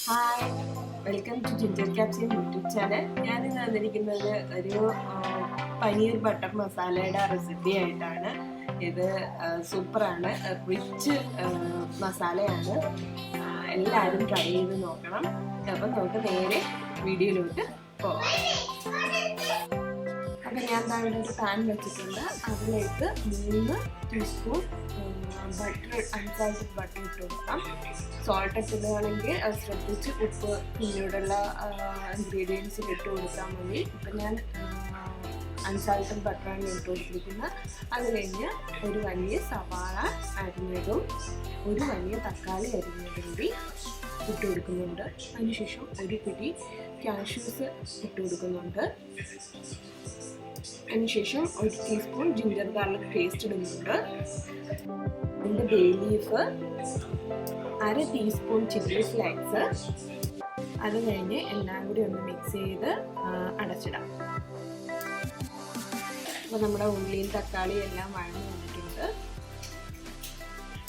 Hi, welcome to Ginger ക്യാപ്സിൻ YouTube channel. ഞാനിന്ന് വന്നിരിക്കുന്നത് ഒരു പനീർ ബട്ടർ മസാലയുടെ റെസിപ്പി ആയിട്ടാണ്. ഇത് സൂപ്പറാണ്, റിച്ച് മസാലയാണ്. എല്ലാവരും ട്രൈ ചെയ്ത് നോക്കണം. അപ്പം നമുക്ക് നേരെ വീഡിയോയിലോട്ട് പോകാം. അപ്പം ഞാൻ ഇവിടെ ഒരു പാൻ വെച്ചിട്ടുണ്ട്. അതിലേക്ക് 3 ടീസ്പൂൺ ബട്ടർ, അൺസാൾട്ടഡ് ബട്ടർ ഇട്ട് കൊടുക്കാം. സോൾട്ട് ഇടുകയാണെങ്കിൽ അത് ശ്രദ്ധിച്ച് ഉപ്പ് പിന്നീടുള്ള ഇൻഗ്രീഡിയൻസിൽ ഇട്ട് കൊടുത്താൽ മതി. ഇപ്പം ഞാൻ അൺസാൾട്ടഡ് ബട്ടറാണ് ഇട്ട് കൊടുത്തിരിക്കുന്നത്. അത് കഴിഞ്ഞ് ഒരു വലിയ സവാള അരിഞ്ഞതും ഒരു വലിയ തക്കാളി അരിഞ്ഞതും കൂടി ഇട്ട് കൊടുക്കുന്നുണ്ട്. അതിനുശേഷം ഒരു പിടി കാഷ്യൂസ് ഇട്ട് കൊടുക്കുന്നുണ്ട്. അതിനുശേഷം 1 ടീസ്പൂൺ ജിഞ്ചർ ഗാർലിക് പേസ്റ്റ് ഇടുന്നുണ്ട്. 2 bay leaf, 1/2 teaspoon chilli flakes. അത് കഴിഞ്ഞ് എല്ലാം കൂടി ഒന്ന് മിക്സ് ചെയ്ത് അടച്ചിടാം. അപ്പോൾ നമ്മുടെ ഉള്ളിയും തക്കാളിയും എല്ലാം വഴന്നു വന്നിട്ടുണ്ട്.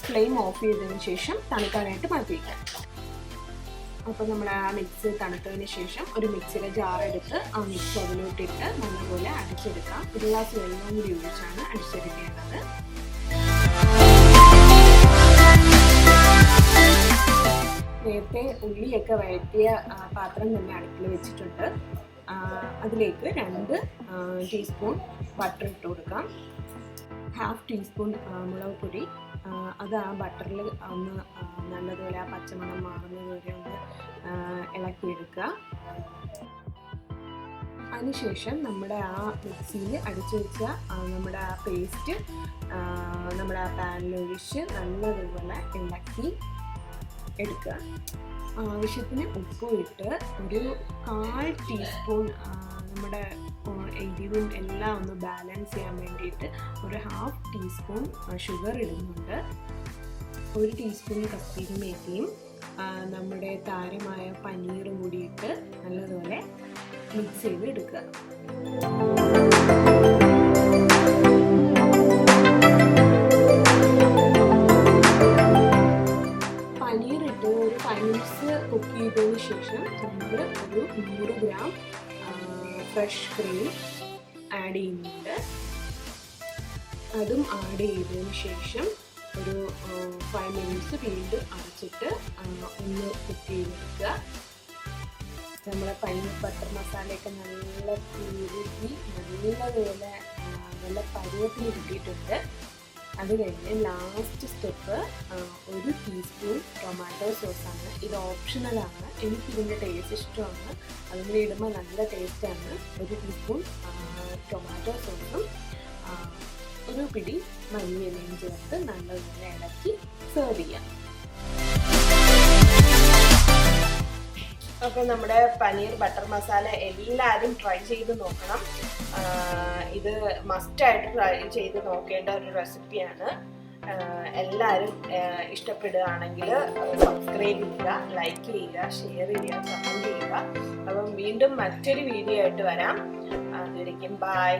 ഫ്ലെയിം ഓഫ് ചെയ്തതിന് ശേഷം തണുക്കാനായിട്ട് മാറ്റി വയ്ക്കാം. അപ്പോൾ നമ്മൾ ആ മിക്സ് തണുത്തതിന് ശേഷം ഒരു മിക്സിയുടെ ജാർ എടുത്ത് ആ മിക്സ് അതിലോട്ടിട്ട് നല്ലപോലെ അടിച്ചെടുക്കാം. 1 ഗ്ലാസ് വെള്ളം കൂടി ഒഴിച്ചാണ് അടിച്ചെടുക്കേണ്ടത്. നേരത്തെ ഉള്ളിയൊക്കെ വഴറ്റിയ പാത്രം തന്നെ അടുപ്പിൽ വെച്ചിട്ടുണ്ട്. അതിലേക്ക് 2 ടീസ്പൂൺ ബട്ടർ ഇട്ട് കൊടുക്കാം. 1/2 ടീസ്പൂൺ മുളക് പൊടി. അത് ആ ബട്ടറിൽ ഒന്ന് നല്ലതുപോലെ ആ പച്ചമണം മാറുന്നത് വരെ ഒന്ന് ഇളക്കിയെടുക്കുക. അതിനുശേഷം നമ്മുടെ ആ മിക്സിയിൽ അടിച്ചു വെച്ച നമ്മുടെ ആ പേസ്റ്റ് നമ്മുടെ ആ പാനിലൊഴിച്ച് നല്ലതുപോലെ ഇളക്കി എടുക്കുക. ആവശ്യത്തിന് ഉപ്പും ഇട്ട് ഒരു 1/4 ടീസ്പൂൺ നമ്മുടെ എരിവും എല്ലാം ഒന്ന് ബാലൻസ് ചെയ്യാൻ വേണ്ടിയിട്ട് ഒരു 1/2 ടീസ്പൂൺ ഷുഗർ ഇടുന്നുണ്ട്. 1 ടീസ്പൂൺ കസ്തൂരി മേത്തിയും നമ്മുടെ താരമായ പനീറും കൂടിയിട്ട് നല്ലതുപോലെ മിക്സ് ചെയ്ത് എടുക്കുക. പനീറിട്ട് ഒരു 5 മിനിറ്റ്സ് കുക്ക് ചെയ്തതിന് ശേഷം നമ്മൾ ഒരു 100 ഗ്രാം ഫ്രഷ് ക്രീം ആഡ് ചെയ്യുന്നുണ്ട്. അതും ആഡ് ചെയ്തതിന് ശേഷം ഒരു 5 മിനിറ്റ്സ് വീണ്ടും അടച്ചിട്ട് ഒന്ന് കുക്ക് ചെയ്തെടുക്കുക. നമ്മുടെ പനീർ ബട്ടർ മസാലയൊക്കെ നല്ല ഉരുകി നല്ലപോലെ നല്ല പരുവത്തിന് കിട്ടിയിട്ടുണ്ട്. അത് കഴിഞ്ഞ് ലാസ്റ്റ് സ്റ്റെപ്പ് 1 ടീസ്പൂൺ ടൊമാറ്റോ സോസാണ്. ഇത് ഓപ്ഷണലാണ്. എനിക്കിതിൻ്റെ ടേസ്റ്റ് ഇഷ്ടമാണ്. അതുകൊണ്ട് ഇടുമ്പോൾ നല്ല ടേസ്റ്റാണ്. 1 ടീസ്പൂൺ ടൊമാറ്റോ സോസും ഒരു പിടി മല്ലിയിലയും ചേർത്ത് നല്ലപോലെ ഇളക്കി സെർവ് ചെയ്യാം. അപ്പോൾ നമ്മുടെ പനീർ ബട്ടർ മസാല എല്ലാവരും ട്രൈ ചെയ്ത് നോക്കണം. ഇത് മസ്റ്റായിട്ട് ട്രൈ ചെയ്ത് നോക്കേണ്ട ഒരു റെസിപ്പിയാണ്. എല്ലാവരും ഇഷ്ടപ്പെടുകയാണെങ്കിൽ സബ്സ്ക്രൈബ് ചെയ്യുക, ലൈക്ക് ചെയ്യുക, ഷെയർ ചെയ്യുക, കമൻറ്റ് ചെയ്യുക. അപ്പം വീണ്ടും മറ്റൊരു വീഡിയോ ആയിട്ട് വരാം. അതുവരേക്കും ബൈ.